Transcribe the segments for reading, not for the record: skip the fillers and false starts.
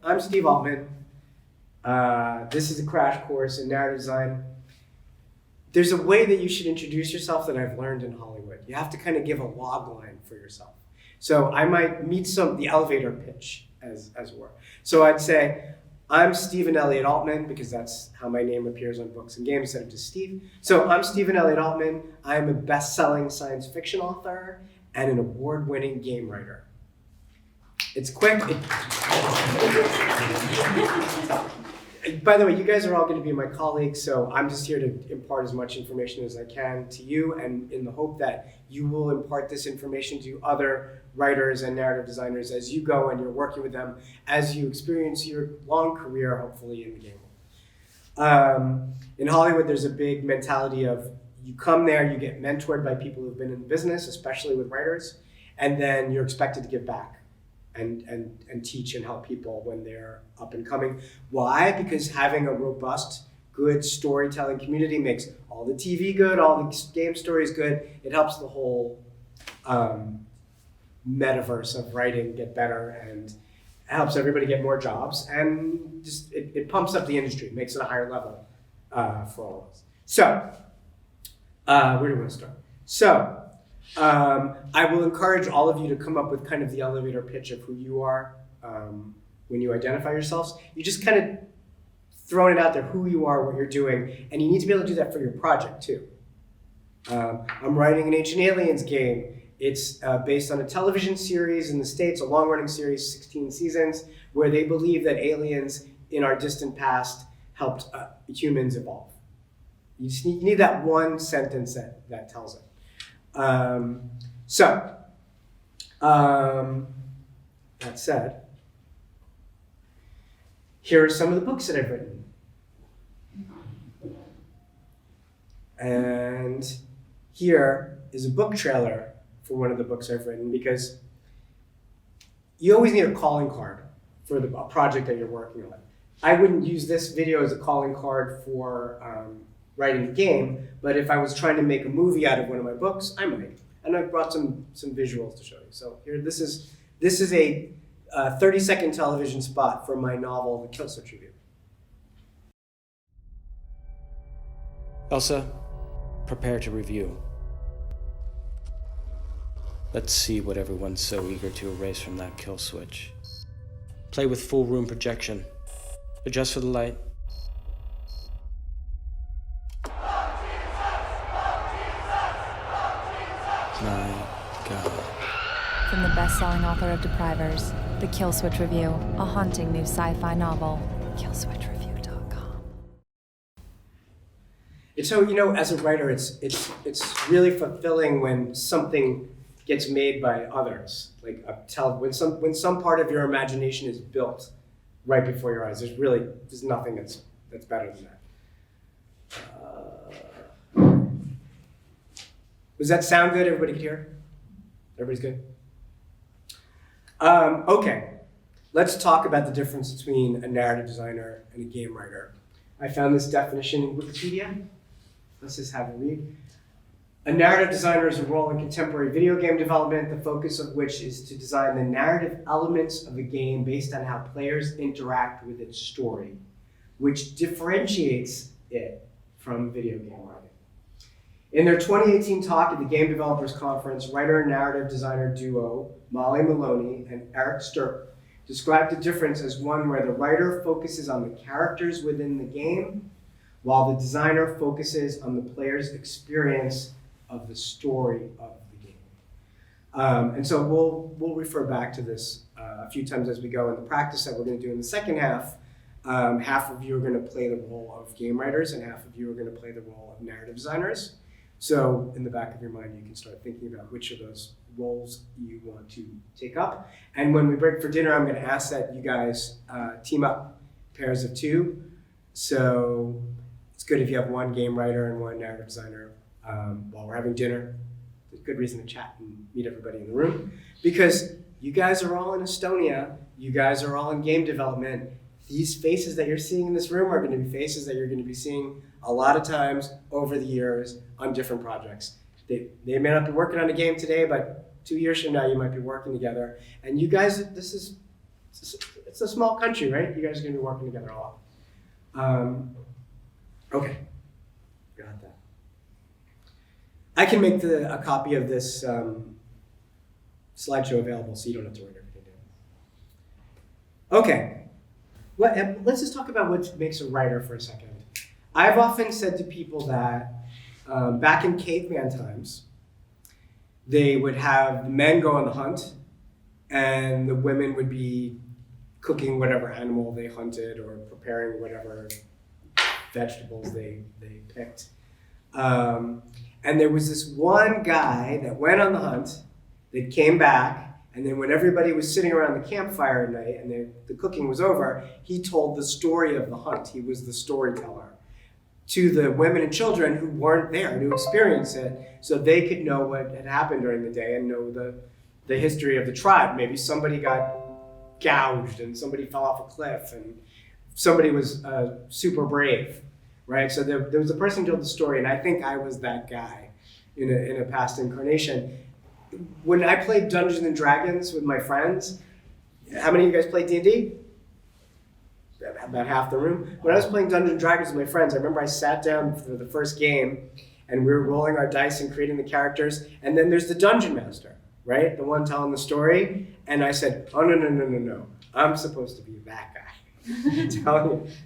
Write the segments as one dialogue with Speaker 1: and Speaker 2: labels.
Speaker 1: I'm Steve Altman. This is a crash course in narrative design. There's a way that you should introduce yourself that I've learned in Hollywood. You have to kind of give a log line for yourself. So I might meet the elevator pitch, as it were. So I'd say, I'm Steven-Elliot Altman, because that's how my name appears on books and games instead of just Steve. So I'm Steven-Elliot Altman. I'm a best-selling science fiction author and an award-winning game writer. It's quick. By the way, you guys are all going to be my colleagues, so I'm just here to impart as much information as I can to you, and in the hope that you will impart this information to other writers and narrative designers as you go and you're working with them, as you experience your long career, hopefully, in the game world. In Hollywood, there's a big mentality of you come there, you get mentored by people who've been in the business, especially with writers, and then you're expected to give back. And teach and help people when they're up and coming. Why? Because having a robust, good storytelling community makes all the TV good, all the game stories good. It helps the whole metaverse of writing get better and helps everybody get more jobs. And just it pumps up the industry, makes it a higher level for all of us. So, where do we want to start? So, I will encourage all of you to come up with kind of the elevator pitch of who you are when you identify yourselves. You just kind of throwing it out there, who you are, what you're doing, and you need to be able to do that for your project too. I'm writing an Ancient Aliens game. It's based on a television series in the States, a long-running series, 16 seasons, where they believe that aliens in our distant past helped humans evolve. You need that one sentence that tells it. That said, here are some of the books that I've written. And here is a book trailer for one of the books I've written, because you always need a calling card for a project that you're working on. I wouldn't use this video as a calling card for writing a game, but if I was trying to make a movie out of one of my books, I might. And I've brought some visuals to show you. So here, this is a 30-second television spot from my novel, The Kill Switch Review.
Speaker 2: Elsa, prepare to review. Let's see what everyone's so eager to erase from that kill switch. Play with full room projection. Adjust for the light. My God.
Speaker 3: From the best-selling author of DEPRIVERS, The Kill Switch Review, a haunting new sci-fi novel. KillSwitchReview.com.
Speaker 1: And so, as a writer, it's really fulfilling when something gets made by others. Like when some part of your imagination is built right before your eyes. There's nothing that's better than that. Does that sound good? Everybody could hear? Everybody's good? Okay, let's talk about the difference between a narrative designer and a game writer. I found this definition in Wikipedia. Let's just have a read. A narrative designer is a role in contemporary video game development, the focus of which is to design the narrative elements of a game based on how players interact with its story, which differentiates it from video game writing. In their 2018 talk at the Game Developers Conference, writer and narrative designer duo Molly Maloney and Eric Sturp described the difference as one where the writer focuses on the characters within the game, while the designer focuses on the player's experience of the story of the game. And so we'll refer back to this a few times as we go in the practice that we're going to do in the second half. Half of you are going to play the role of game writers, and half of you are going to play the role of narrative designers. So in the back of your mind, you can start thinking about which of those roles you want to take up. And when we break for dinner, I'm going to ask that you guys team up, pairs of two. So it's good if you have one game writer and one narrative designer while we're having dinner. It's a good reason to chat and meet everybody in the room, because you guys are all in Estonia. You guys are all in game development. These faces that you're seeing in this room are going to be faces that you're going to be seeing a lot of times over the years on different projects. They may not be working on a game today, but 2 years from now, you might be working together. And you guys, this is it's a small country, right? You guys are going to be working together a lot. Okay, got that. I can make a copy of this slideshow available so you don't have to write everything down. Okay, let's just talk about what makes a writer for a second. I've often said to people that back in caveman times, they would have the men go on the hunt and the women would be cooking whatever animal they hunted or preparing whatever vegetables they picked. And there was this one guy that went on the hunt, that came back, and then when everybody was sitting around the campfire at night and the cooking was over, he told the story of the hunt. He was the storyteller to the women and children who weren't there to experience it, so they could know what had happened during the day and know the history of the tribe. Maybe somebody got gouged and somebody fell off a cliff and somebody was super brave, right? So there was a person who told the story, and I think I was that guy in a past incarnation. When I played Dungeons and Dragons with my friends, how many of you guys played D&D? About half the room. When I was playing Dungeons and Dragons with my friends, I remember I sat down for the first game and we were rolling our dice and creating the characters, and then there's the Dungeon Master, right? The one telling the story. And I said, oh, no. I'm supposed to be that guy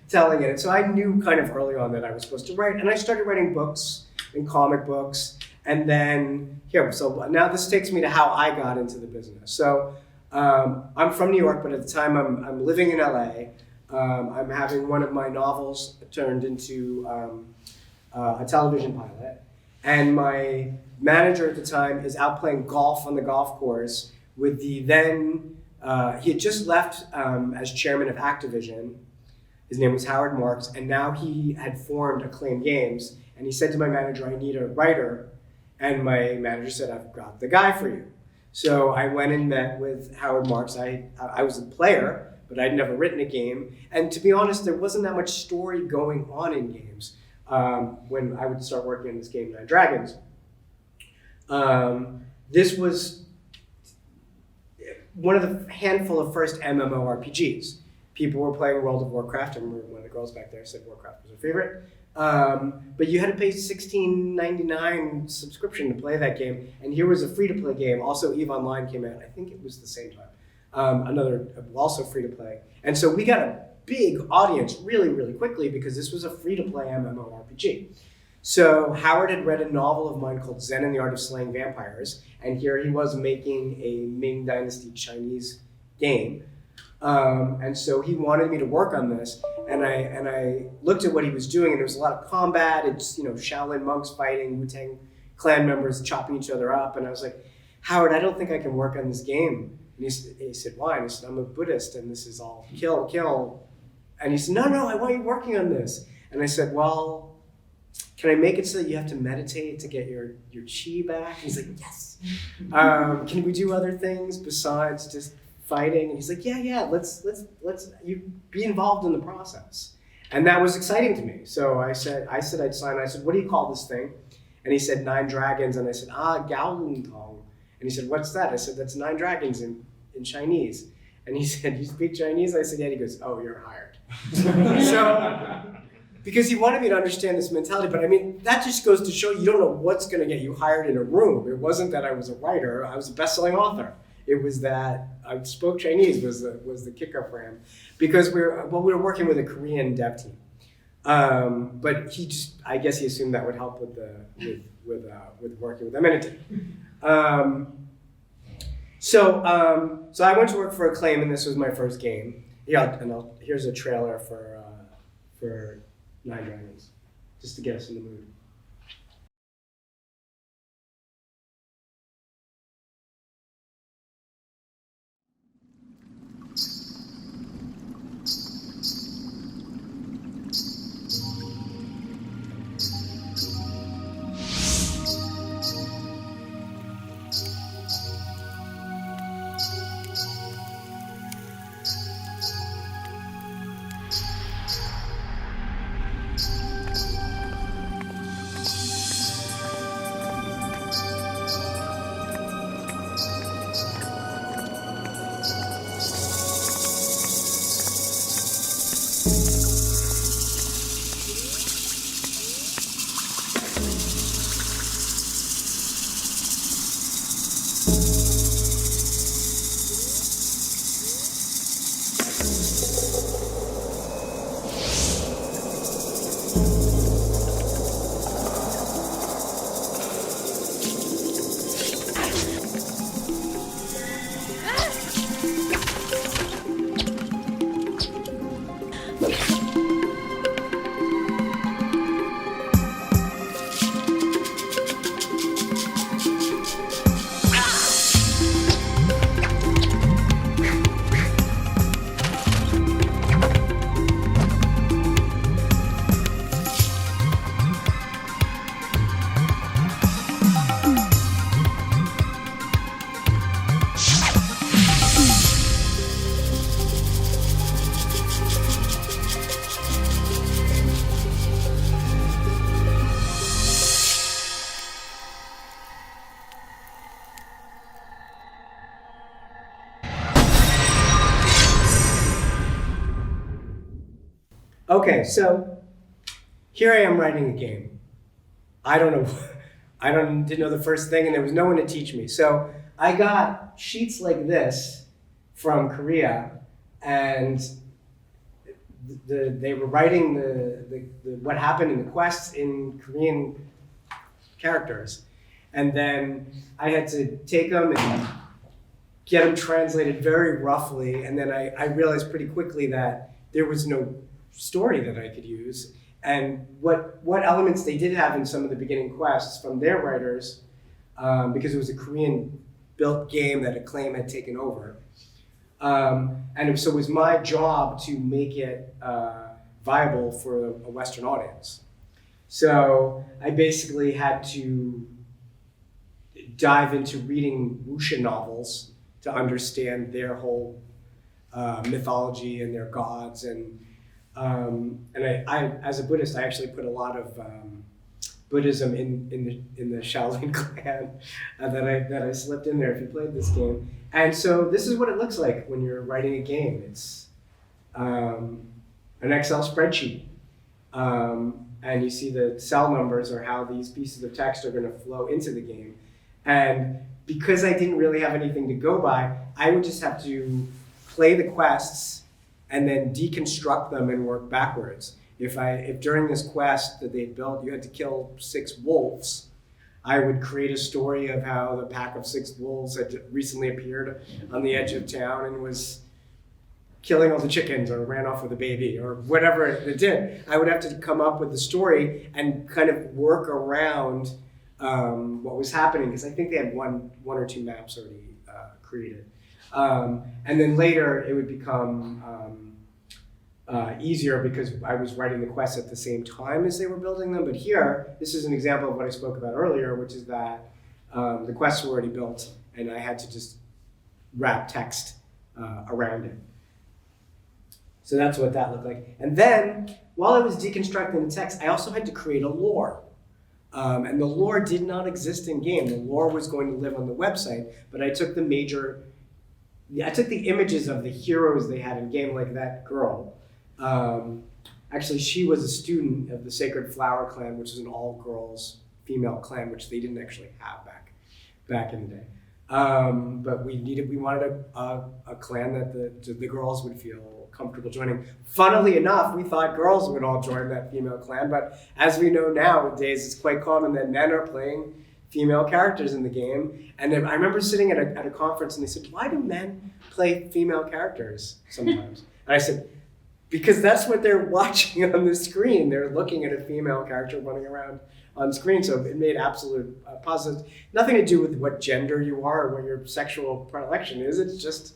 Speaker 1: telling it. And so I knew kind of early on that I was supposed to write. And I started writing books and comic books. And then so now this takes me to how I got into the business. So I'm from New York, but at the time I'm living in LA. I'm having one of my novels turned into a television pilot. And my manager at the time is out playing golf on the golf course with the then, he had just left as chairman of Activision. His name was Howard Marks, and now he had formed Acclaim Games. And he said to my manager, I need a writer. And my manager said, I've got the guy for you. So I went and met with Howard Marks. I was a player, but I'd never written a game. And to be honest, there wasn't that much story going on in games when I would start working on this game, Nine Dragons. This was one of the handful of first MMORPGs. People were playing World of Warcraft. I remember one of the girls back there said Warcraft was her favorite. But you had to pay $16.99 subscription to play that game. And here was a free-to-play game. Also, EVE Online came out. I think it was the same time. Another, also free-to-play. And so we got a big audience really, really quickly because this was a free-to-play MMORPG. So Howard had read a novel of mine called Zen and the Art of Slaying Vampires. And here he was making a Ming Dynasty Chinese game. And so he wanted me to work on this, and I looked at what he was doing, and there was a lot of combat. It's Shaolin monks fighting, Wu-Tang clan members chopping each other up, and I was like, Howard, I don't think I can work on this game. And he said, why? And I said, I'm a Buddhist, and this is all kill. And he said, no, I want you working on this. And I said, well, can I make it so that you have to meditate to get your chi back? And he's like, yes. Can we do other things besides just fighting? And he's like, yeah, let's you be involved in the process. And that was exciting to me. So I said I'd sign. I said, what do you call this thing? And he said, 9 dragons. And I said, Gaolun Tong. And he said, what's that? I said, that's 9 dragons in Chinese. And he said, you speak Chinese? I said, yeah. And he goes, oh, you're hired. So, because he wanted me to understand this mentality. But I mean, that just goes to show you don't know what's going to get you hired in a room. It wasn't that I was a writer. I was a best-selling author. It was that I spoke Chinese was the kicker for him, because we were working with a Korean dev team, but I guess he assumed that would help with working with them, and it did. So I went to work for Acclaim, and this was my first game. Yeah, and here's a trailer for Nine Dragons, just to get us in the mood. Okay, so here I am writing a game. I don't know, didn't know the first thing, and there was no one to teach me. So I got sheets like this from Korea, and they were writing the what happened in the quests in Korean characters. And then I had to take them and get them translated very roughly, and then I realized pretty quickly that there was no story that I could use. And what elements they did have in some of the beginning quests from their writers, because it was a Korean-built game that Acclaim had taken over. And so it was my job to make it viable for a Western audience. So I basically had to dive into reading wuxia novels to understand their whole mythology and their gods. And I, as a Buddhist, I actually put a lot of Buddhism in the Shaolin clan that I slipped in there if you played this game. And so this is what it looks like when you're writing a game. It's an Excel spreadsheet. And you see the cell numbers or how these pieces of text are going to flow into the game. And because I didn't really have anything to go by, I would just have to play the quests and then deconstruct them and work backwards. If during this quest that they built, you had to kill 6 wolves, I would create a story of how the pack of 6 wolves had recently appeared on the edge of town and was killing all the chickens or ran off with a baby or whatever it did. I would have to come up with the story and kind of work around what was happening, because I think they had one or two maps already created. And then later it would become easier because I was writing the quests at the same time as they were building them. But here, this is an example of what I spoke about earlier, which is that the quests were already built and I had to just wrap text around it. So that's what that looked like. And then, while I was deconstructing the text, I also had to create a lore. And the lore did not exist in game. The lore was going to live on the website, but I took the images of the heroes they had in game, like that girl. Actually, she was a student of the Sacred Flower clan, which is an all-girls female clan, which they didn't actually have back in the day. But we wanted a clan that the girls would feel comfortable joining. Funnily enough, we thought girls would all join that female clan, but as we know nowadays, it's quite common that men are playing female characters in the game. And then I remember sitting at a conference and they said, why do men play female characters sometimes? And I said, because that's what they're watching on the screen. They're looking at a female character running around on screen. So it made absolute positive, nothing to do with what gender you are or what your sexual predilection is. It's just,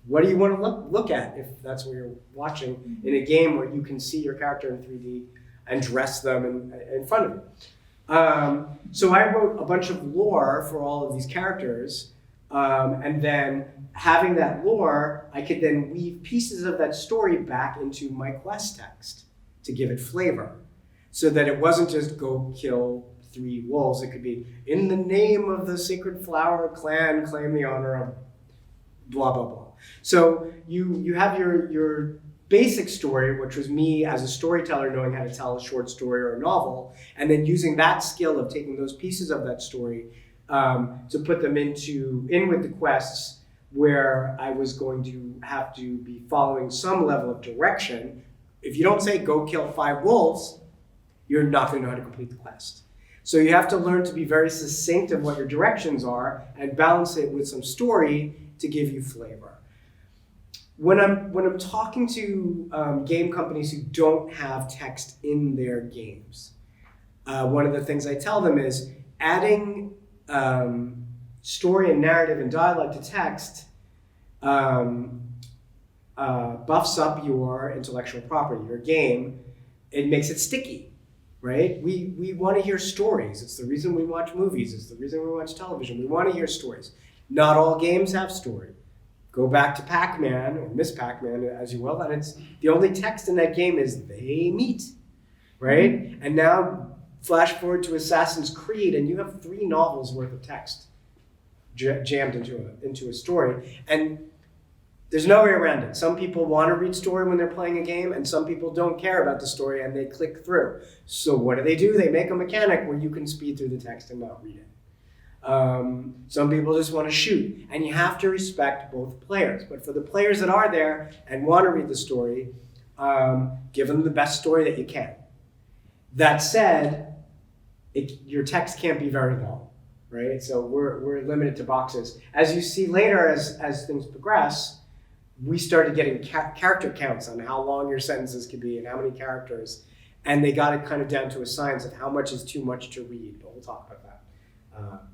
Speaker 1: what do you want to look at if that's what you're watching in a game where you can see your character in 3D and dress them in front of you. So I wrote a bunch of lore for all of these characters, and then having that lore, I could then weave pieces of that story back into my quest text to give it flavor, so that it wasn't just go kill 3 wolves. It could be, in the name of the Sacred Flower clan, claim the honor of blah, blah, blah. So you have your basic story, which was me as a storyteller knowing how to tell a short story or a novel, and then using that skill of taking those pieces of that story to put them in with the quests, where I was going to have to be following some level of direction. If you don't say, go kill 5 wolves, you're not going to know how to complete the quest. So you have to learn to be very succinct of what your directions are and balance it with some story to give you flavor. When I'm talking to game companies who don't have text in their games, one of the things I tell them is adding story and narrative and dialogue to text buffs up your intellectual property, your game. It makes it sticky, right? We want to hear stories. It's the reason we watch movies. It's the reason we watch television. We want to hear stories. Not all games have story. Go back to Pac-Man, or Miss Pac-Man, as you will, and it's the only text in that game is they meet, right? And now flash forward to Assassin's Creed, and you have 3 novels worth of text jammed into a story. And there's no way around it. Some people want to read story when they're playing a game, and some people don't care about the story and they click through. So what do? They make a mechanic where you can speed through the text and not read it. Some people just want to shoot, and you have to respect both players. But for the players that are there and want to read the story, give them the best story that you can. That said, your text can't be very long, right? So we're limited to boxes. As you see later, as things progress, we started getting character counts on how long your sentences could be and how many characters, and they got it kind of down to a science of how much is too much to read. But we'll talk about that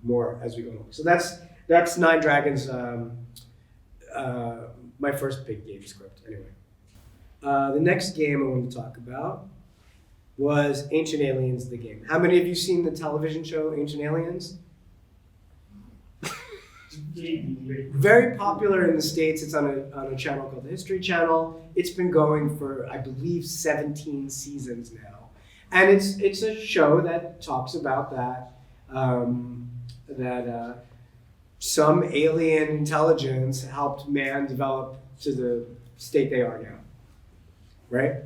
Speaker 1: more as we go along. So that's Nine Dragons, my first big game script. Anyway, the next game I want to talk about was Ancient Aliens, the game. How many of you seen the television show Ancient Aliens? Very popular in the States. It's on a channel called the History Channel. It's been going for, I believe, 17 seasons now. And it's a show that talks about that some alien intelligence helped man develop to the state they are now, right?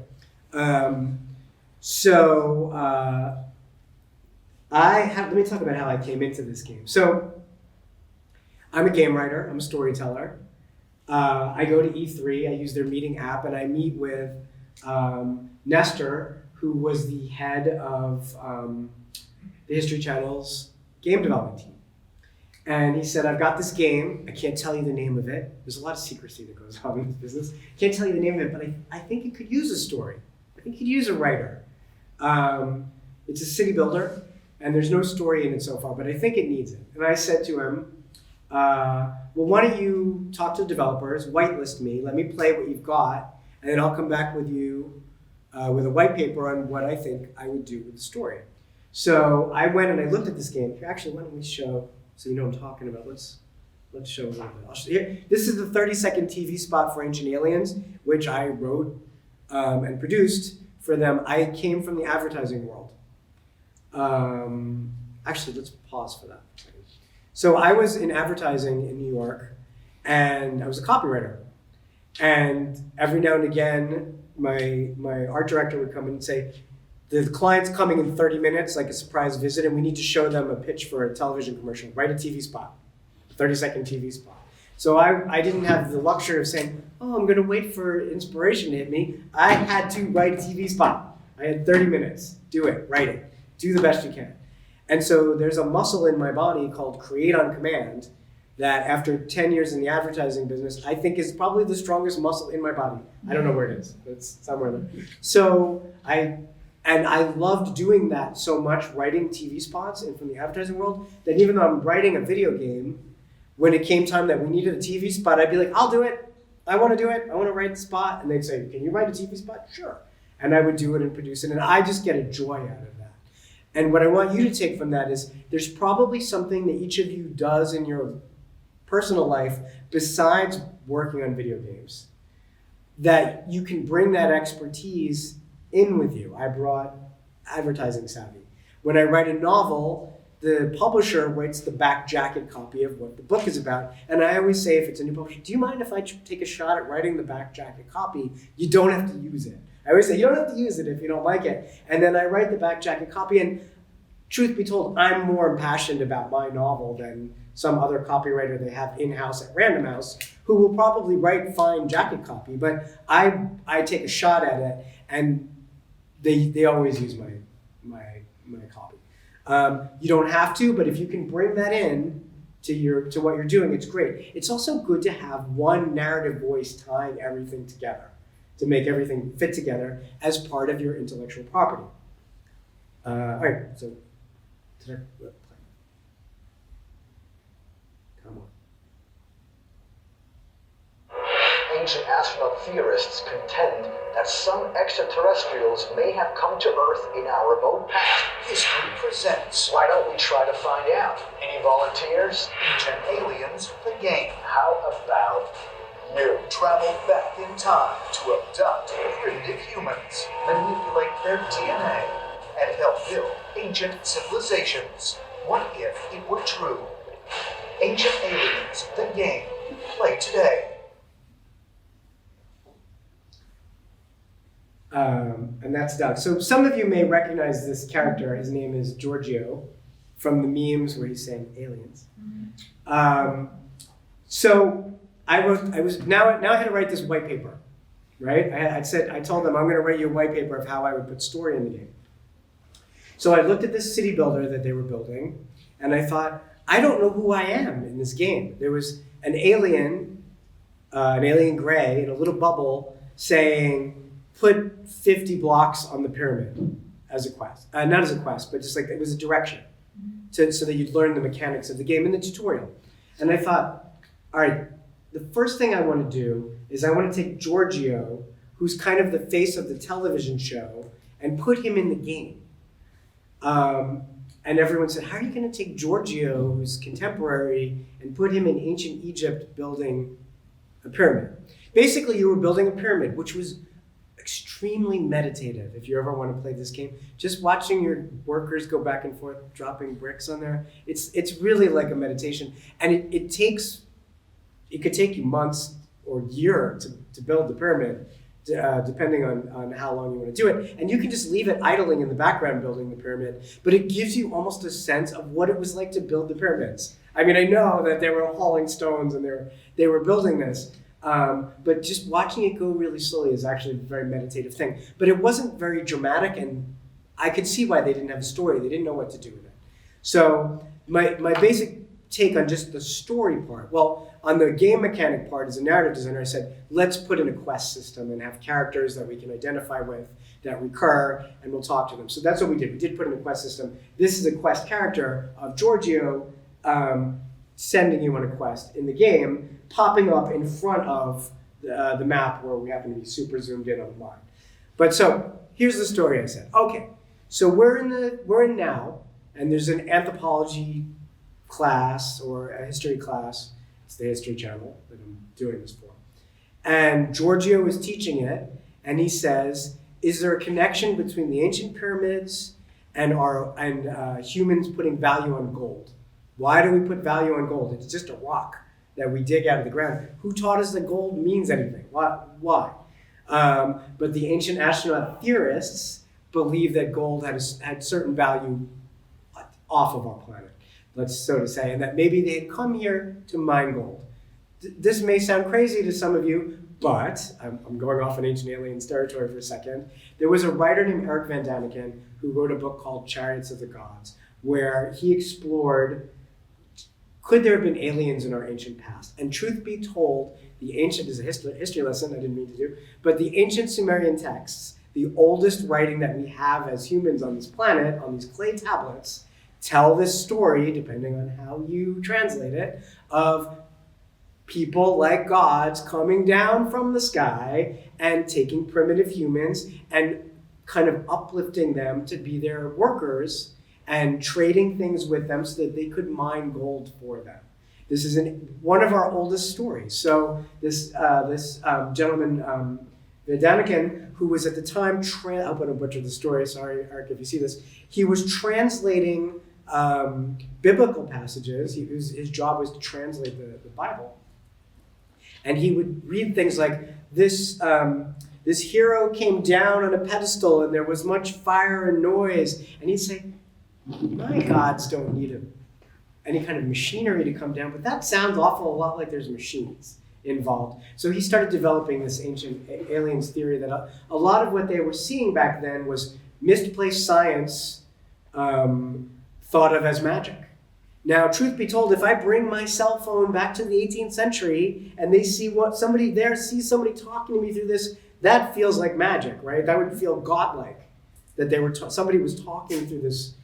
Speaker 1: Let me talk about how I came into this game. So I'm a game writer, I'm a storyteller. I go to E3, I use their meeting app, and I meet with Nestor, who was the head of the History Channel's game development team. And he said, I've got this game, I can't tell you the name of it. There's a lot of secrecy that goes on in this business. Can't tell you the name of it, but I think it could use a story. I think it could use a writer. It's a city builder, and there's no story in it so far, but I think it needs it. And I said to him, well, why don't you talk to the developers, whitelist me, let me play what you've got, and then I'll come back with you with a white paper on what I think I would do with the story. So I went and I looked at this game. Actually, why don't we show, so you know what I'm talking about. Let's show a little bit. Here, this is the 30-second TV spot for Ancient Aliens, which I wrote and produced for them. I came from the advertising world. Actually, let's pause for that. So I was in advertising in New York, and I was a copywriter. And every now and again, my art director would come in and say, the client's coming in 30 minutes, like a surprise visit, and we need to show them a pitch for a television commercial. Write a TV spot, a 30-second TV spot. So I didn't have the luxury of saying, oh, I'm going to wait for inspiration to hit me. I had to write a TV spot. I had 30 minutes. Do it. Write it. Do the best you can. And so there's a muscle in my body called create on command that after 10 years in the advertising business, I think is probably the strongest muscle in my body. I don't know where it is. It's somewhere there. So I loved doing that so much, writing TV spots and from the advertising world, that even though I'm writing a video game, when it came time that we needed a TV spot, I'd be like, I'll do it. I want to do it. I want to write the spot. And they'd say, can you write a TV spot? Sure. And I would do it and produce it. And I just get a joy out of that. And what I want you to take from that is there's probably something that each of you does in your personal life besides working on video games that you can bring that expertise in with you. I brought advertising savvy. When I write a novel, the publisher writes the back jacket copy of what the book is about. And I always say, if it's a new publisher, do you mind if I take a shot at writing the back jacket copy? You don't have to use it. I always say, you don't have to use it if you don't like it. And then I write the back jacket copy. And truth be told, I'm more impassioned about my novel than some other copywriter they have in-house at Random House, who will probably write fine jacket copy. But I take a shot at it, and they always use my copy. You don't have to, but if you can bring that in to what you're doing, it's great. It's also good to have one narrative voice tying everything together, to make everything fit together as part of your intellectual property. All right, so come on.
Speaker 4: Ancient astronaut theorists contend that some extraterrestrials may have come to Earth in our remote past. History presents. Why don't we try to find out? Any volunteers? Ancient Aliens, the game. How about you? Travel back in time to abduct primitive humans, manipulate their DNA, and help build ancient civilizations. What if it were true? Ancient Aliens, the game. Play today.
Speaker 1: And that's Doug. So some of you may recognize this character. His name is Giorgio from the memes where he's saying aliens. So I had to write this white paper, right? I told them I'm going to write you a white paper of how I would put story in the game. So I looked at this city builder that they were building, and I thought, I don't know who I am in this game. There was an alien gray in a little bubble saying, put 50 blocks on the pyramid as a quest. Not as a quest, but just like it was a direction so that you'd learn the mechanics of the game in the tutorial. And I thought, all right, the first thing I want to do is I want to take Giorgio, who's kind of the face of the television show, and put him in the game. And everyone said, how are you going to take Giorgio, who's contemporary, and put him in ancient Egypt building a pyramid? Basically, you were building a pyramid, which was extremely meditative. If you ever want to play this game, just watching your workers go back and forth, dropping bricks on there, it's really like a meditation. And it could take you months or a year to build the pyramid, depending on how long you want to do it. And you can just leave it idling in the background building the pyramid, but it gives you almost a sense of what it was like to build the pyramids. I mean, I know that they were hauling stones and they were building this, but just watching it go really slowly is actually a very meditative thing. But it wasn't very dramatic, and I could see why they didn't have a story. They didn't know what to do with it. So my basic take on just the story part. Well, on the game mechanic part, as a narrative designer, I said, let's put in a quest system and have characters that we can identify with, that recur, and we'll talk to them. So that's what we did. We did put in a quest system. This is a quest character of Giorgio sending you on a quest in the game, popping up in front of the map where we happen to be super zoomed in on the line. But so here's the story I said. Okay, so we're in now, and there's an anthropology class or a history class. It's the History Channel that I'm doing this for. And Giorgio is teaching it, and he says, is there a connection between the ancient pyramids and humans putting value on gold? Why do we put value on gold? It's just a rock that we dig out of the ground. Who taught us that gold means anything? Why? But the ancient astronaut theorists believe that gold had certain value off of our planet, let's so to say, and that maybe they had come here to mine gold. This may sound crazy to some of you, but I'm going off on Ancient Aliens territory for a second. There was a writer named Eric Van Daniken who wrote a book called Chariots of the Gods, where he explored, could there have been aliens in our ancient past? And truth be told, the ancient is a history lesson, I didn't mean to do, but the ancient Sumerian texts, the oldest writing that we have as humans on this planet, on these clay tablets, tell this story, depending on how you translate it, of people like gods coming down from the sky and taking primitive humans and kind of uplifting them to be their workers and trading things with them so that they could mine gold for them. This is one of our oldest stories. So this gentleman, Vedanican, who was at the time, I hope I don't butcher the story, sorry, Eric, if you see this, he was translating biblical passages. His job was to translate the Bible. And he would read things like, this hero came down on a pedestal and there was much fire and noise. And he'd say, my gods don't need any kind of machinery to come down, but that sounds awful a lot like there's machines involved. So he started developing this ancient aliens theory that a lot of what they were seeing back then was misplaced science thought of as magic. Now, truth be told, if I bring my cell phone back to the 18th century and they see somebody talking to me through this, that feels like magic, right? That would feel godlike, that somebody was talking through this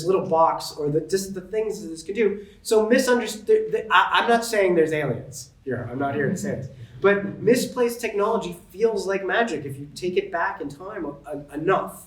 Speaker 1: little box, or just the things that this could do. So misunderstood. I'm not saying there's aliens here. I'm not here to say this. But misplaced technology feels like magic if you take it back in time enough.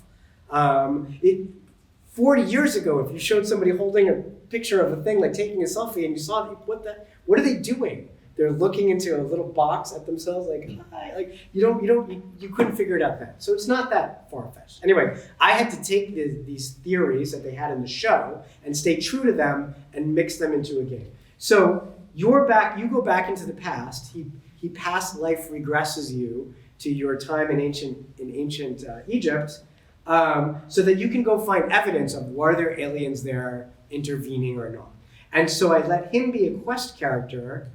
Speaker 1: 40 years ago, if you showed somebody holding a picture of a thing, like taking a selfie, and you saw what are they doing? They're looking into a little box at themselves, like, hi. Like you couldn't figure it out then. So it's not that far-fetched. Anyway, I had to take these theories that they had in the show and stay true to them and mix them into a game. So you go back into the past. He past life regresses you to your time in ancient Egypt, so that you can go find evidence of were there aliens there intervening or not. And so I let him be a quest character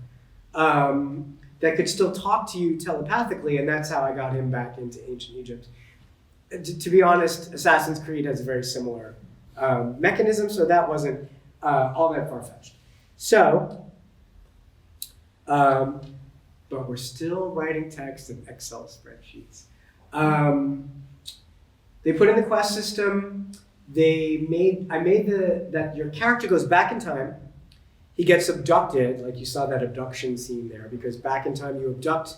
Speaker 1: that could still talk to you telepathically, and that's how I got him back into ancient Egypt. To be honest, Assassin's Creed has a very similar mechanism, so that wasn't all that far-fetched. So, but we're still writing text in Excel spreadsheets. They put in the quest system. I made that your character goes back in time. He gets abducted, like you saw that abduction scene there, because back in time you abduct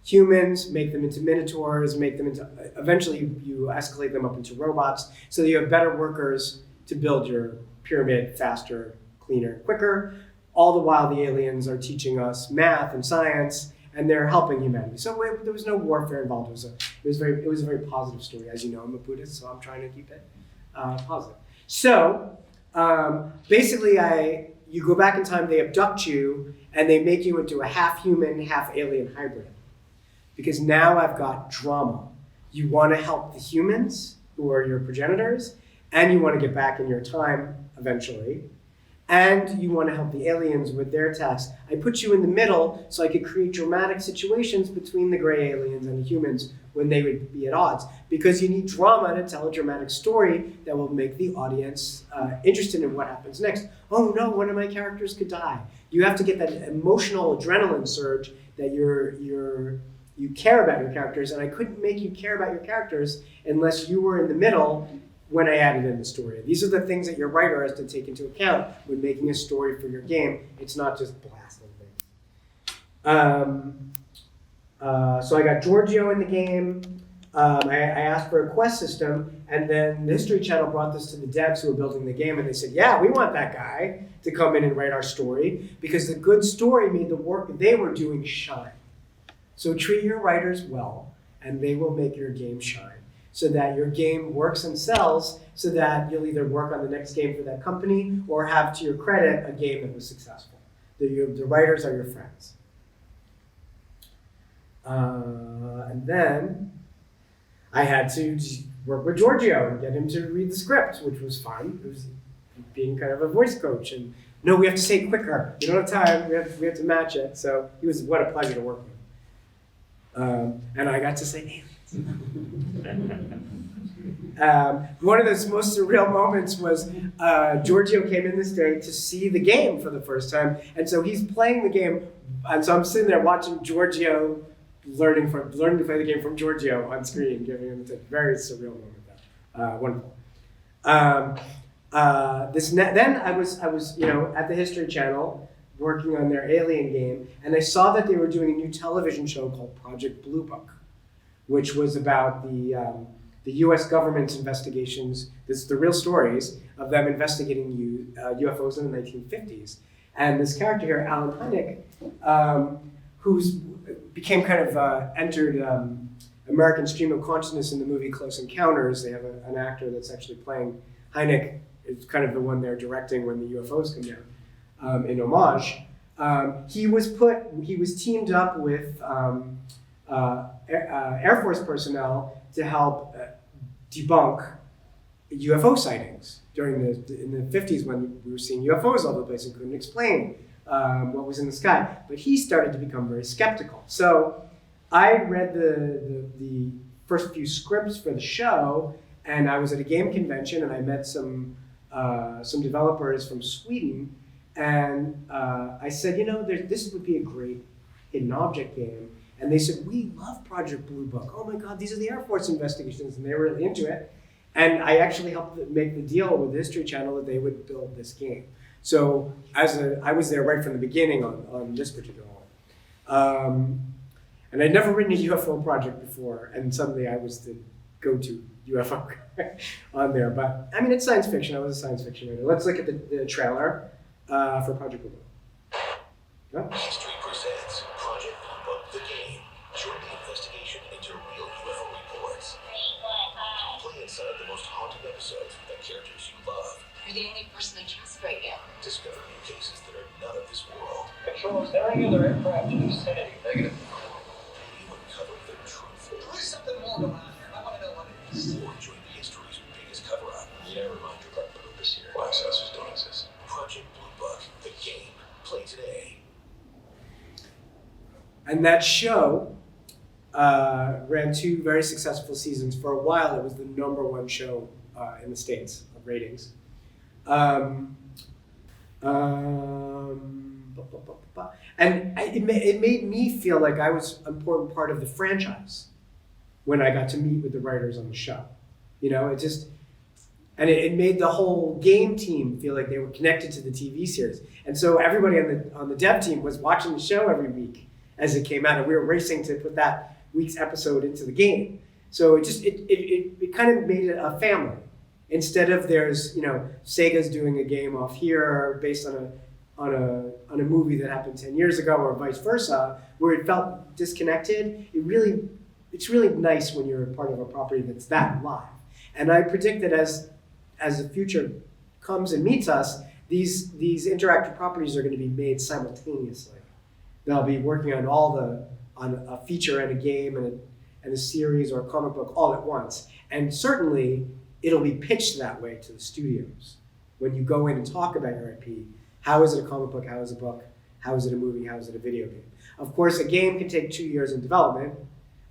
Speaker 1: humans, make them into minotaurs, eventually you escalate them up into robots, so that you have better workers to build your pyramid faster, cleaner, quicker. All the while the aliens are teaching us math and science, and they're helping humanity. So there was no warfare involved. It was a very positive story. As you know, I'm a Buddhist, so I'm trying to keep it positive. So basically, you go back in time, they abduct you, and they make you into a half-human, half-alien hybrid. Because now I've got drama. You want to help the humans, who are your progenitors, and you want to get back in your time eventually, and you want to help the aliens with their tasks. I put you in the middle so I could create dramatic situations between the gray aliens and the humans when they would be at odds. Because you need drama to tell a dramatic story that will make the audience interested in what happens next. Oh no, one of my characters could die. You have to get that emotional adrenaline surge that you care about your characters, and I couldn't make you care about your characters unless you were in the middle when I added in the story. These are the things that your writer has to take into account when making a story for your game. It's not just blasting things. So I got Giorgio in the game. I asked for a quest system, and then the History Channel brought this to the devs who were building the game, and they said, yeah, we want that guy to come in and write our story, because the good story made the work they were doing shine. So treat your writers well, and they will make your game shine, so that your game works and sells, so that you'll either work on the next game for that company or have, to your credit, a game that was successful. The writers are your friends. And then I had to work with Giorgio and get him to read the script, which was fun. It was being kind of a voice coach. And no, we have to say it quicker. We don't have time. We have to match it. So he was what a pleasure to work with. And I got to say aliens. One of those most surreal moments was Giorgio came in this day to see the game for the first time. And so he's playing the game. And so I'm sitting there watching Giorgio learning to play the game from Giorgio on screen, giving him a very surreal moment. Wonderful. Then I was at the History Channel working on their Alien game, and I saw that they were doing a new television show called Project Blue Book, which was about the U.S. government's investigations. This is the real stories of them investigating UFOs in the 1950s. And this character here, Alan Hynek, who's became kind of entered American stream of consciousness in the movie Close Encounters. They have an actor that's actually playing Hynek. It's kind of the one they're directing when the UFOs come down in homage. He was teamed up with Air Force personnel to help debunk UFO sightings in the 50s when we were seeing UFOs all over the place and couldn't explain what was in the sky. But he started to become very skeptical. So I read the first few scripts for the show, and I was at a game convention, and I met some developers from Sweden, and I said, this would be a great hidden object game. And they said, we love Project Blue Book. Oh my God, these are the Air Force investigations, and they were really into it. And I actually helped make the deal with the History Channel that they would build this game. So I was there right from the beginning on this particular one. And I'd never written a UFO project before, and suddenly I was the go-to UFO guy on there. But I mean, it's science fiction. I was a science fiction writer. Let's look at the trailer for Project Blue Book. Yeah?
Speaker 5: History presents Project Blue Book, the game. Join the investigation into real UFO reports. Play inside the most haunting episodes with the characters you love.
Speaker 6: You're the only person I trust right now.
Speaker 5: Discover new cases that are not of this world.
Speaker 7: Control, is there any other aircraft in the vicinity?
Speaker 5: Negative. You uncover the truthful
Speaker 1: And that show ran 2 very successful seasons. For a while, it was the #1 show in the States of ratings. It made me feel like I was an important part of the franchise when I got to meet with the writers on the show. You know, it made the whole game team feel like they were connected to the TV series. And so everybody on the dev team was watching the show every week as it came out, and we were racing to put that week's episode into the game. So it kind of made it a family. Instead of there's, you know, Sega's doing a game off here based on a movie that happened 10 years ago, or vice versa, where it felt disconnected. It's really nice when you're a part of a property that's that live. And I predict that as the future comes and meets us, these interactive properties are going to be made simultaneously. They'll be working on on a feature and a game and a series or a comic book all at once. And certainly, it'll be pitched that way to the studios. When you go in and talk about your IP, how is it a comic book, how is it a book, how is it a movie, how is it a video game? Of course, a game can take 2 years in development,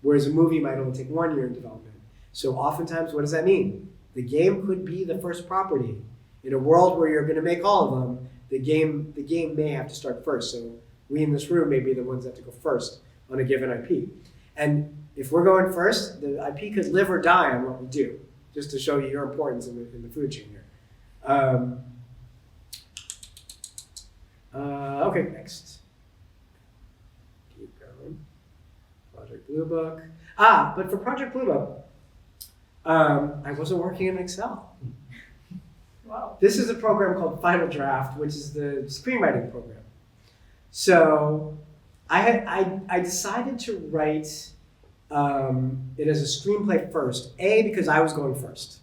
Speaker 1: whereas a movie might only take 1 year in development. So oftentimes, what does that mean? The game could be the first property. In a world where you're going to make all of them, the game may have to start first. So we in this room may be the ones that have to go first on a given IP. And if we're going first, the IP could live or die on what we do, just to show you your importance in the food chain here. Okay, next. Keep going. Project Blue Book. But for Project Blue Book, I wasn't working in Excel.
Speaker 6: Wow.
Speaker 1: This is a program called Final Draft, which is the screenwriting program. So I decided to write it as a screenplay first, because I was going first.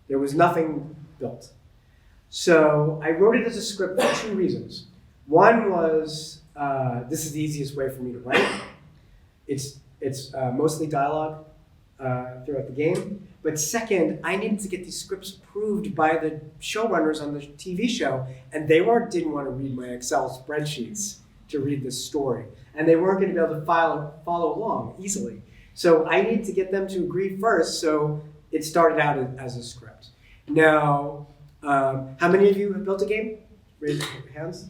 Speaker 1: There was nothing built. So I wrote it as a script for 2 reasons. One was, this is the easiest way for me to write. It's mostly dialogue throughout the game. But second, I needed to get these scripts approved by the showrunners on the TV show, and they didn't want to read my Excel spreadsheets to read this story. And they weren't going to be able to follow along easily. So I needed to get them to agree first, so it started out as a script. Now, how many of you have built a game? Raise your hands.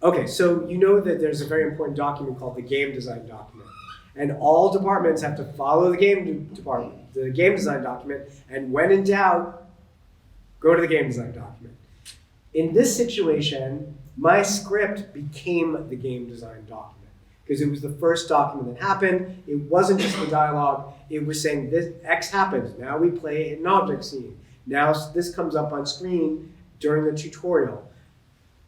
Speaker 1: Okay, so you know that there's a very important document called the game design document. And all departments have to follow the game design document, and when in doubt, go to the game design document. In this situation, my script became the game design document because it was the first document that happened. It wasn't just the dialogue. It was saying this X happens. Now we play an object scene. Now this comes up on screen during the tutorial.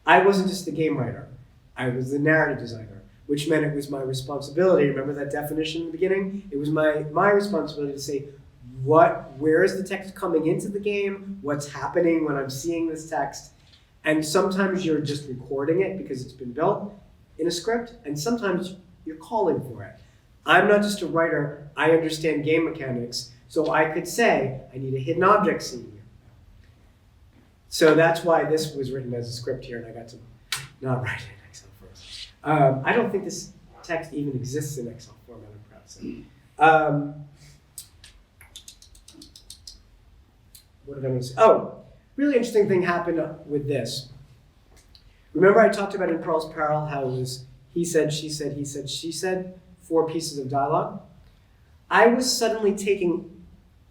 Speaker 1: I wasn't just the game writer. I was the narrative designer, which meant it was my responsibility. Remember that definition in the beginning? It was my responsibility to say, where is the text coming into the game? What's happening when I'm seeing this text? And sometimes you're just recording it because it's been built in a script, and sometimes you're calling for it. I'm not just a writer, I understand game mechanics, so I could say, I need a hidden object scene here. So that's why this was written as a script here, and I got to not write it in Excel first. I don't think this text even exists in Excel format, I'm proud to say. What did I want to say? Oh, really interesting thing happened with this. Remember I talked about in Pearl's Peril how it was he said, she said, he said, she said, 4 pieces of dialogue. I was suddenly taking,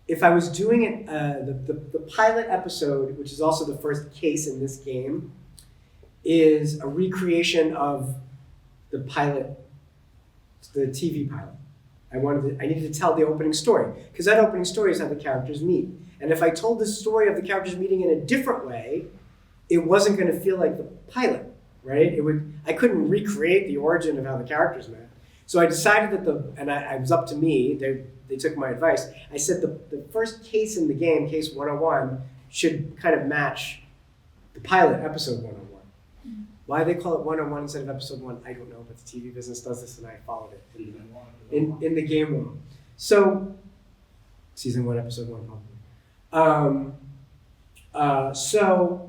Speaker 1: if I was doing it, the pilot episode, which is also the first case in this game, is a recreation of the pilot, the TV pilot. I needed to tell the opening story, because that opening story is how the characters meet. And if I told the story of the characters meeting in a different way, it wasn't going to feel like the pilot, right? I couldn't recreate the origin of how the characters met. So I decided that it was up to me, they took my advice. I said the first case in the game, case 101, should kind of match the pilot, episode 101. Why they call it 101 instead of episode 1, I don't know, but the TV business does this and I followed it in the game room. So, season 1, episode 1, probably. So,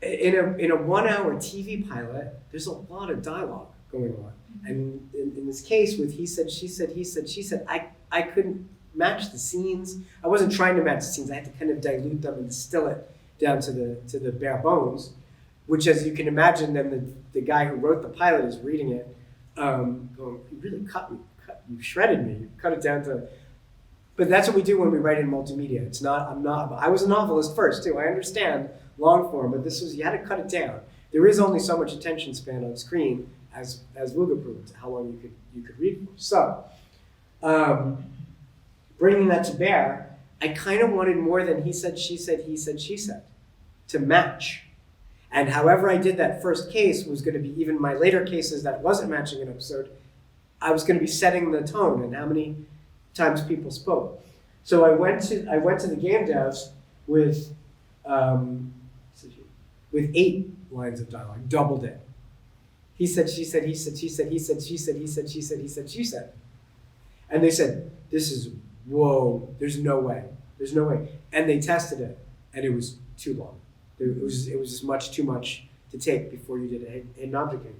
Speaker 1: in a 1 hour TV pilot, there's a lot of dialogue going on. And in this case with he said, she said, he said, she said, I couldn't match the scenes. I wasn't trying to match the scenes. I had to kind of dilute them and distill it down to the bare bones, which, as you can imagine, then the guy who wrote the pilot is reading it, going, you really you shredded me, you cut it down to. But that's what we do when we write in multimedia. I was a novelist first too. I understand long form, but you had to cut it down. There is only so much attention span on screen, as Wuga proved, how long you could read for. So, bringing that to bear, I kind of wanted more than he said, she said, he said, she said, to match. And however I did that first case was going to be even my later cases that wasn't matching an episode. I was going to be setting the tone and how many times people spoke. So I went to the GameDevs with 8 lines of dialogue, doubled it. He said, she said, he said, she said, he said, she said, he said, she said, he said, she said. And they said, whoa, there's no way. And they tested it, and it was too long. It was just much too much to take before you did a hidden object game.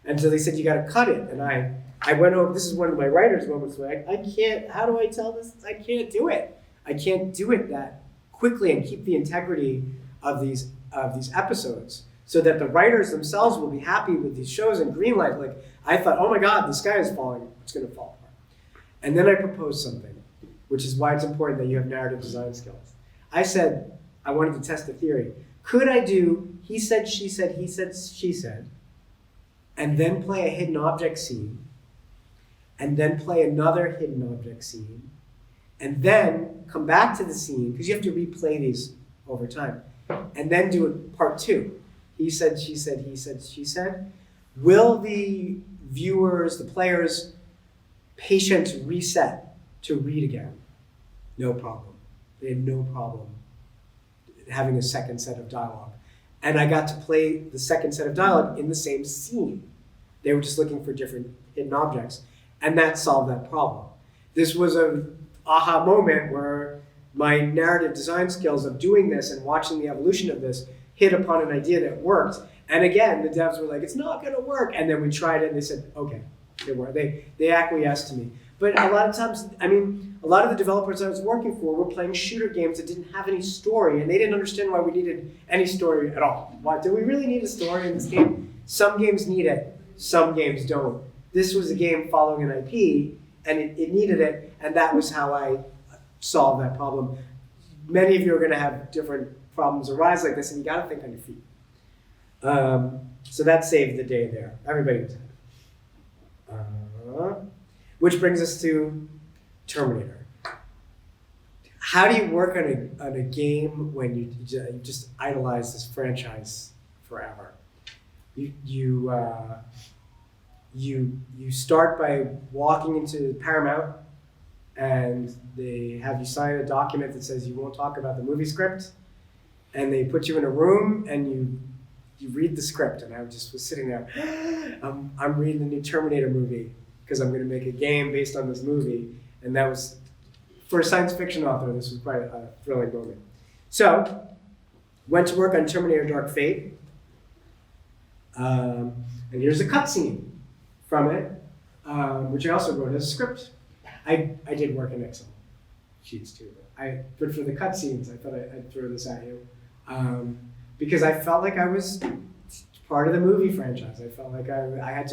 Speaker 1: And so they said, you got to cut it. And I went over, this is one of my writer's moments where I can't, how do I tell this? I can't do it. I can't do it that quickly and keep the integrity of these episodes so that the writers themselves will be happy with these shows and greenlight. Like, I thought, oh my God, the sky is falling. It's going to fall apart. And then I proposed something, which is why it's important that you have narrative design skills. I said, I wanted to test the theory. Could I do he said, she said, he said, she said, and then play a hidden object scene, and then play another hidden object scene, and then come back to the scene, because you have to replay these over time, and then do it part 2. He said, she said, he said, she said. Will the viewers, the players' patience reset to read again? No problem. They had no problem having a second set of dialogue. And I got to play the second set of dialogue in the same scene. They were just looking for different hidden objects. And that solved that problem. This was an aha moment where my narrative design skills of doing this and watching the evolution of this hit upon an idea that worked. And again, the devs were like, it's not gonna work. And then we tried it and they said, okay, they acquiesced to me. But a lot of times, a lot of the developers I was working for were playing shooter games that didn't have any story, and they didn't understand why we needed any story at all. Why do we really need a story in this game? Some games need it, some games don't. This was a game following an IP, and it needed it, and that was how I solved that problem. Many of you are gonna have different problems arise like this, and you gotta think on your feet. So that saved the day there. Everybody was happy. Which brings us to Terminator. How do you work on a game when you just idolize this franchise forever? You start by walking into Paramount, and they have you sign a document that says you won't talk about the movie script, and they put you in a room and you read the script. And I just was sitting there, I'm reading the new Terminator movie, because I'm going to make a game based on this movie. And that was, for a science fiction author, this was quite a thrilling moment. So, went to work on Terminator Dark Fate. And here's a cutscene from it, which I also wrote as a script. I did work in Excel sheets too, but for the cutscenes, I thought I'd throw this at you. Because I felt like I was part of the movie franchise. I felt like I had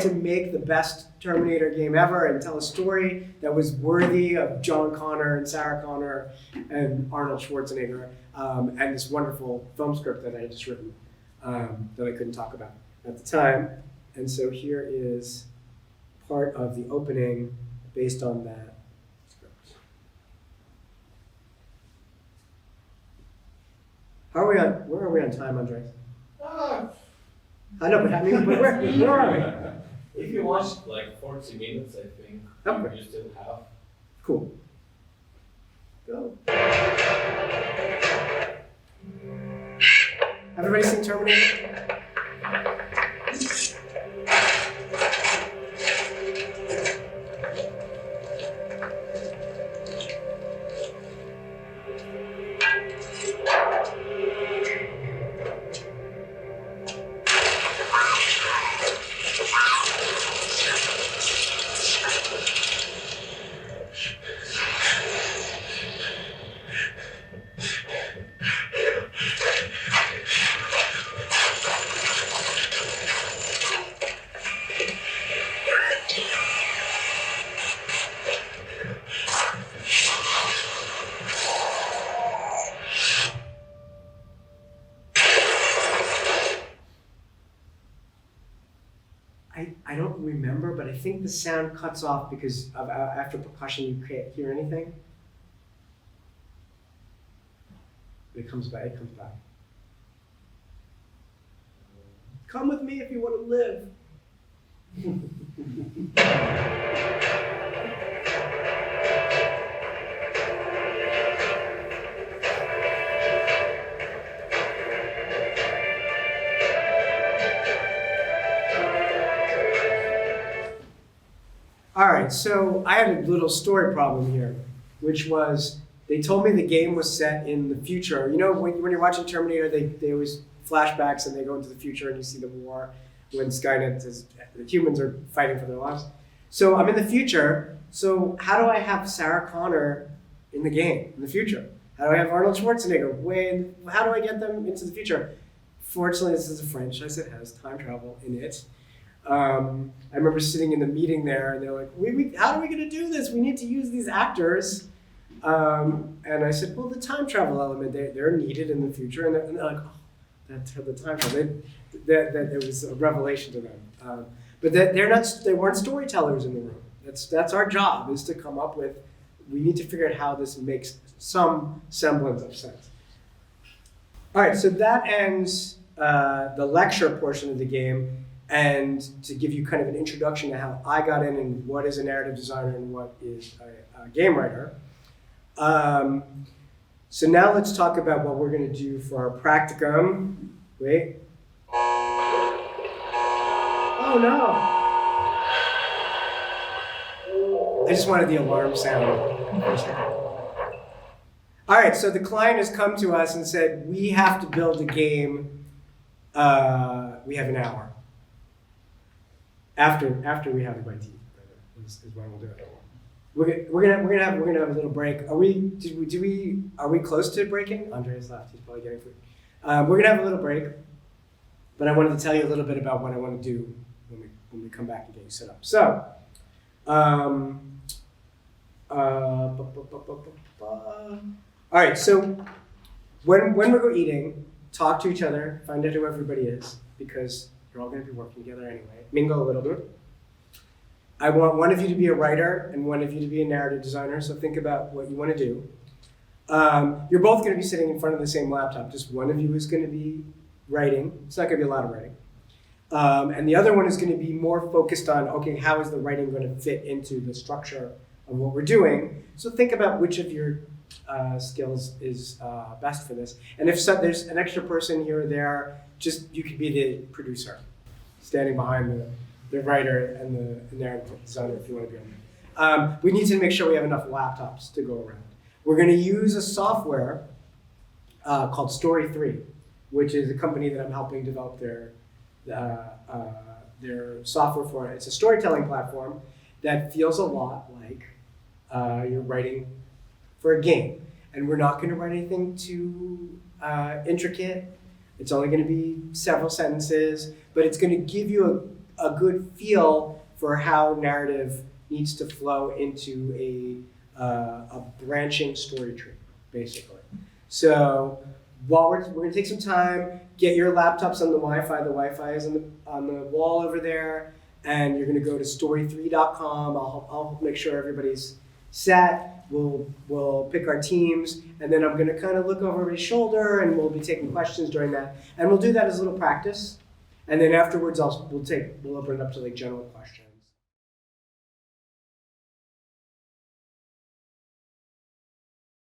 Speaker 1: to make the best Terminator game ever and tell a story that was worthy of John Connor and Sarah Connor and Arnold Schwarzenegger, and this wonderful film script that I had just written that I couldn't talk about at the time. And so here is part of the opening based on that script. Where are we on time, Andres? I know, but where are we?
Speaker 7: If you watch like 40 minutes, I think,
Speaker 1: Okay.
Speaker 7: you still have.
Speaker 1: Cool. Go. Everybody seen Terminator? I don't remember, but I think the sound cuts off because after percussion you can't hear anything. It comes back. Come with me if you want to live. All right, so I had a little story problem here, which was they told me the game was set in the future. You know, when you're watching Terminator, they always flashbacks and they go into the future and you see the war when Skynet is, the humans are fighting for their lives. So I'm in the future, so how do I have Sarah Connor in the game, in the future? How do I have Arnold Schwarzenegger? How do I get them into the future? Fortunately, this is a franchise that has time travel in it. I remember sitting in the meeting there, and they're like, how are we going to do this? We need to use these actors. And I said, well, the time travel element, they're needed in the future. And they're like, oh, that's the time travel. It was a revelation to them. But they weren't storytellers in the room. That's our job, is to come up with, we need to figure out how this makes some semblance of sense. All right, so that ends the lecture portion of the game. And to give you kind of an introduction to how I got in and what is a narrative designer and what is a game writer. So now let's talk about what we're going to do for our practicum. Wait. Oh no. I just wanted the alarm sound. All right, so the client has come to us and said, we have to build a game. We have an hour. After we have the right team, is when we'll do it. We're gonna have a little break. Are we close to breaking? Andre's left. He's probably getting food. We're gonna have a little break, but I wanted to tell you a little bit about what I want to do when we come back and get you set up. So, all right. So when we're eating, talk to each other, find out who everybody is, because you're all going to be working together anyway. Mingle a little bit. I want one of you to be a writer and one of you to be a narrative designer, so think about what you want to do. You're both going to be sitting in front of the same laptop. Just one of you is going to be writing. It's not going to be a lot of writing. And the other one is going to be more focused on, okay, how is the writing going to fit into the structure of what we're doing? So think about which of your skills is best for this. And if so, there's an extra person here or there, just you could be the producer, standing behind the writer and the narrative designer if you want to be on there. We need to make sure we have enough laptops to go around. We're going to use a software called Story3, which is a company that I'm helping develop their software for. It's a storytelling platform that feels a lot like you're writing for a game. And we're not going to write anything too intricate. It's only going to be several sentences, but it's going to give you a good feel for how narrative needs to flow into a branching story tree, basically. So while we're going to take some time, get your laptops on the Wi-Fi. The Wi-Fi is on the wall over there, and you're going to go to story3.com. I'll make sure everybody's set. We'll pick our teams, and then I'm going to kind of look over his shoulder, and we'll be taking questions during that. And we'll do that as a little practice, and then afterwards we'll open it up to like general questions.